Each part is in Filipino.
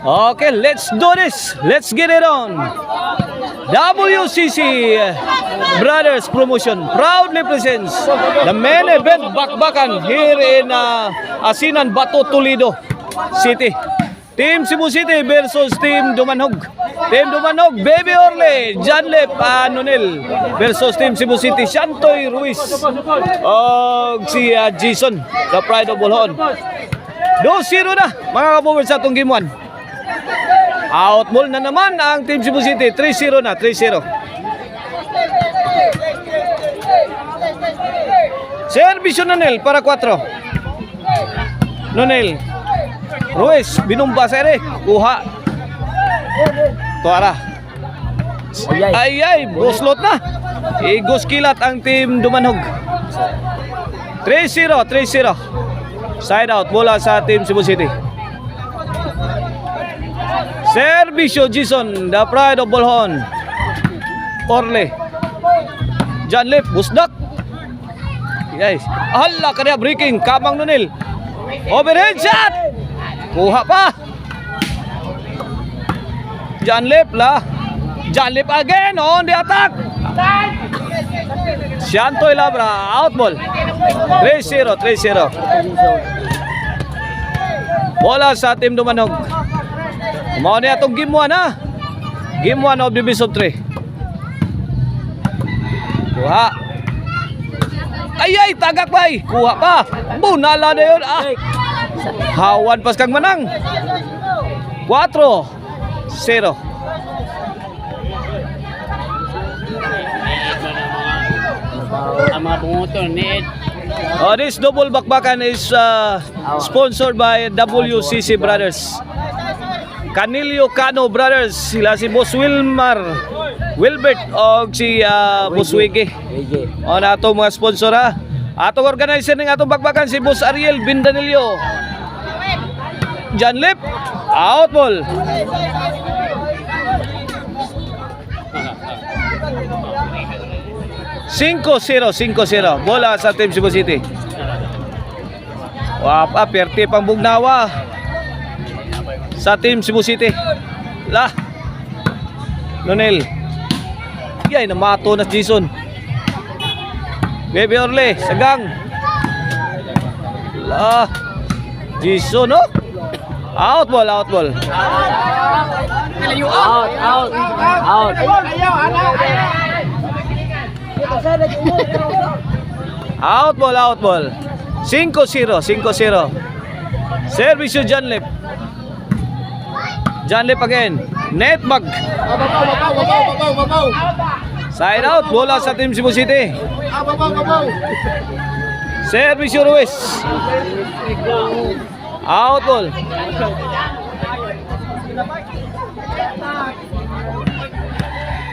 Okay, let's do this. Let's get it on. WCC Brothers Promotion proudly presents the main event bakbakan here in Asinan, Bato, Toledo City. Team Cebu City versus Team Dumanhog. Team Dumanhog, Baby Orle, Janlep Nonel versus Team Cebu City, Shantoy Ruiz o si Jason, the Pride of Bolhon. 2-0 na mga kabungers sa itong game 1. Outball na naman ang Team Cebu City. 3-0 na, 3-0. Servisyo Nonel para 4. Nonel Ruiz, binumba sa ere. Kuha. Tuara. Ay, buslot na. Igos kilat ang Team Dumanhog. 3-0, 3-0. Side out, bola sa Team Cebu City. Servisyo Jason, the Pride of Bolhon. Orle. Janlip, busdak. Guys, hala kanya breaking, Kamang Nonel. Overhead shot. Kuha pa. Janlip lah. Janlip again on the attack. Shantoy Labra, out ball. 3-0, 3-0. Bola sa Team Dumanhog. Mao na itong game 1 ha. Game 1 of Division 3. Kuha. Ay, tagak ba? Kuha pa. Bunala na yun. Hawan pas kang manang. 4-0. Ang mga bumotor need. This double bakbakan is sponsored by WCC Brothers. Canilio Cano Brothers, sila si Boss Wilbert o si Boss Wiggy. O na itong mga sponsor ha. Atong organizer ng atong bakbakan si Boss Ariel Bindanilio. Janlip, out ball. (5-0) bola sa Team Cebu City. Wapa, perte pang bugnawa sa Team Cebu City. Lah. Nonel. Yay, namato na Jason. Baby Orle, sagang. Lah. Jason, no? Out ball. Out. Out ball. 5-0. Servisyo Janlip. Janlip again. Net mag. Side out, bola sa Team Cebu City. Servisyo Ruiz. Out ball.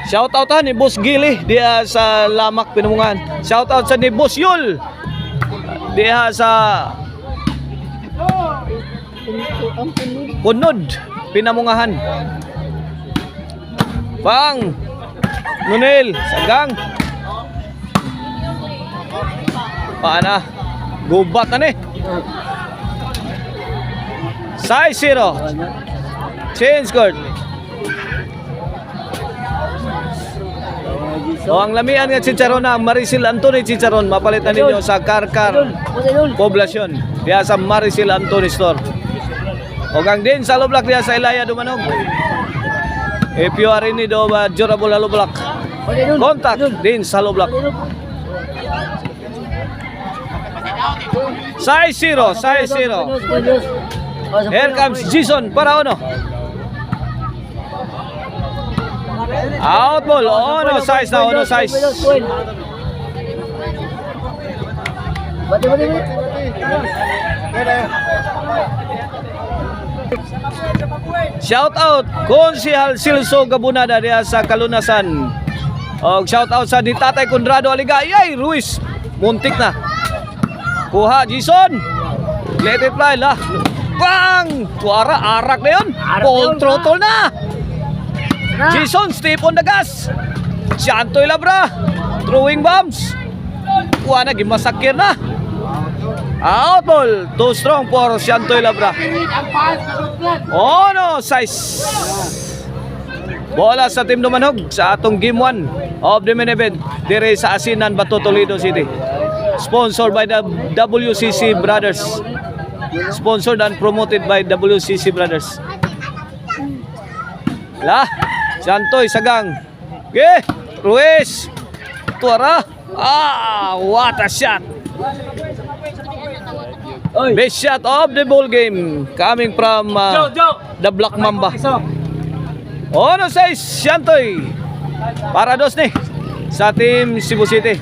Shout out ni Boss Gili dia sa Lamak Pinamungan. Shout out sa ni Boss Yul dia sa Punod Pinamungahan. Pang Nonel sagang. Paana gubat na ni. 6-0. Change court. So ang lamian nga chicharon na Maricel Anthony Chicharon mapalitan ninyo sa Karkar Poblasyon diya sa Maricel Anthony Store. O gang din sa Lublak diya sa Ilaya Dumanhog. If you are in need of durable Lublak, contact din sa Lublak. 6-0. Here comes Jason para ono. Out ball, ono size. Shout out Konsehal Silso Gabunada diya sa Kalunasan. Og shout out sa ni Tatay Conrado Aligay. Ruiz, muntik na. Kuha Jason. Let it fly lah. Bang! Tuara, arak na yun. Full throttle na. Jason, step on the gas. Shantoy Labra. Throwing bombs. Kuha na, gimasakir na. Out ball. Too strong for Shantoy Labra. Ono size. Bola sa Team Dumanog sa atong game 1 of the main event dire sa Asinan, Bato, Toledo City. Sponsored by the WCC Brothers. Sponsored and promoted by WCC Brothers. La, Shantoy sagang. Okay, Ruiz. Tuara. What a shot. Best shot of the ball game coming from the Black Mamba. Ono size Shantoy. Para dos ni sa Team Cebu City.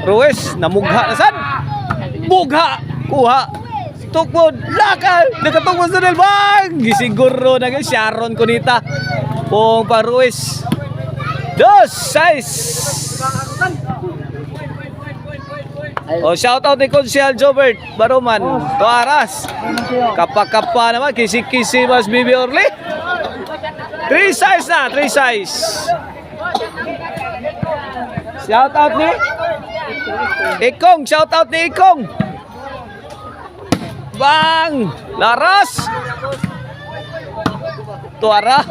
Ruiz namugha na sad. Bugha, kuha. Tukod, lakal, nakatukod sa Delbang. Gisiguro na kay Sharon Cunita. Pong pa Ruiz. Dos size. Shout out ni Consial Jobert Baroman Tuaras. Kapakapa naman kisi-kisi mas Bibi Orly. 3 size na, 3 size. Shout out ni Ikong, shout out ni Ikong. Bang! Laras. Tuara.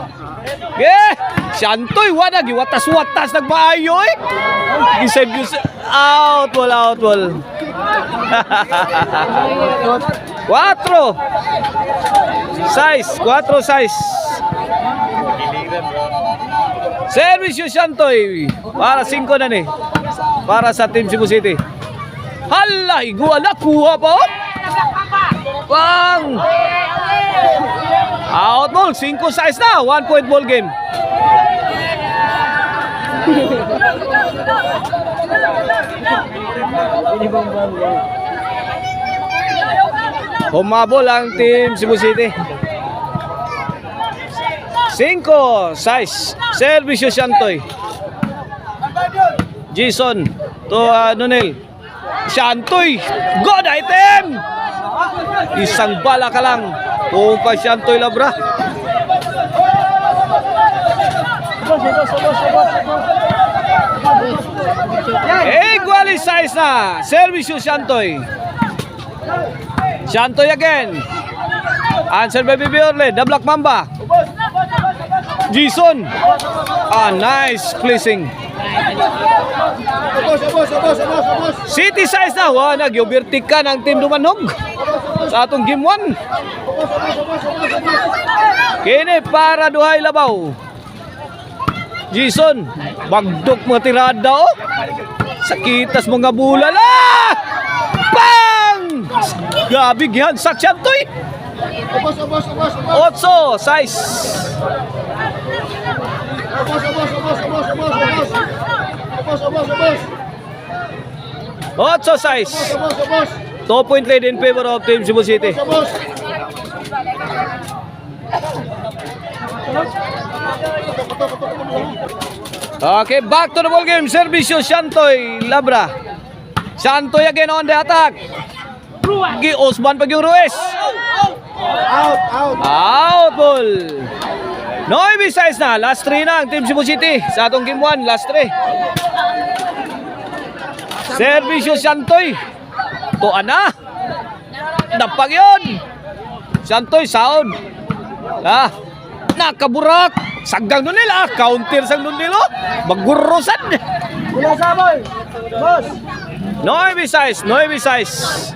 Shantoy wala giwatas-watas nagmaayo eh. Gisave out ball. 4 size. Service yung Shantoy. Para 5 na ni. Para sa Team Cebu City. Hala, iguala, kuha pa. Bang! Out ball, 5 size na. 1 point ball game. Humabol ang Team Cebu City. 5 size. Service yung Shantoy. Jason to Nonel. Shantoy, good item. Isang bala ka lang. Kung pa Shantoy Labra. Equally size na. Service yung Shantoy. Shantoy again. Answer by Bibi Orle. The Black Mamba. Jason. Nice placing. City size na. Nagyobertik ka ng Team Dumanog sa atong game 1. Kini para duhay labaw. Jason, bagdok mga tirada oh. Sakitas mga bulala. Bang! Gabi gihan sa Shantoy. 8 size. 8 size. 2 point lead in favor of Team Cebu City. Okay, back to the ball game. Servisyo Shantoy Labra. Shantoy again on the attack. Osman pag yung Ruiz. Out ball. 9 size na. Last 3 na ang Team Cebu City sa atong game 1. Last 3. Servisyo Shantoy. Tuan na. Napag yun. Shantoy sound. Nakaburak. Saggang nun nila. Counter sang nun nila. Magurusan. Wala sabay. Boss. 9 size. 9 size.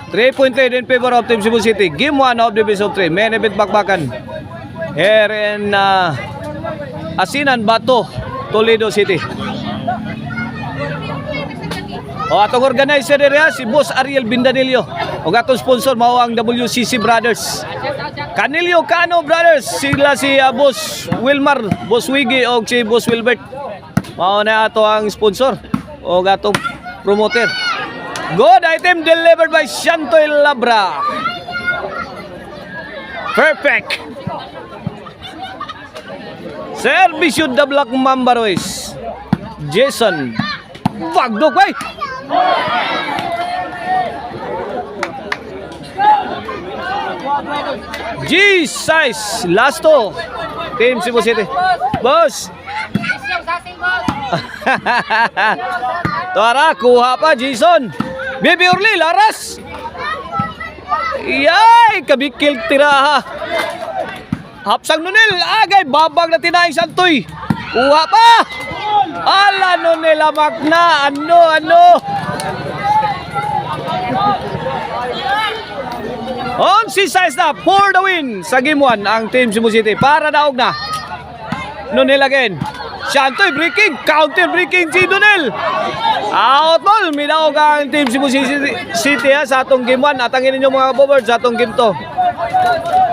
Three-point lead in favor of Team Cebu City. Game 1 of the best of 3. Main event bakbakan. Here in Asinan, Bato, Toledo City. Atong organizer area si Boss Ariel Bindanillo. O atong sponsor mao ang WCC Brothers. Canilio Cano Brothers. Sila si Boss Wilmar, Boss Wiggy o si Boss Wilbert. Mao na ato ang sponsor o atong promoter. Good item delivered by Shantoy Labra. Perfect. Service the Black Mamba Ruiz. Jason. Wagdok bay. G size. Last 2. Team Cebu City. Boss. Tara, kuha pa, Jason. Baby Orly, laras. Yay, kabikil tiraha. Hapsang Nunel, agay, babag na tinaing Santoy. Kuha pa. Ala, Nunel, amak na. Ano. On si size na for the win sa game 1 ang Team Cebu City. Para daog na. Nunel again. Santoy breaking, counter breaking si Nunel. Out ball, minaog ang Team Cebu City sa atong game 1. Atangin ninyo mga bobbirds sa atong game 2.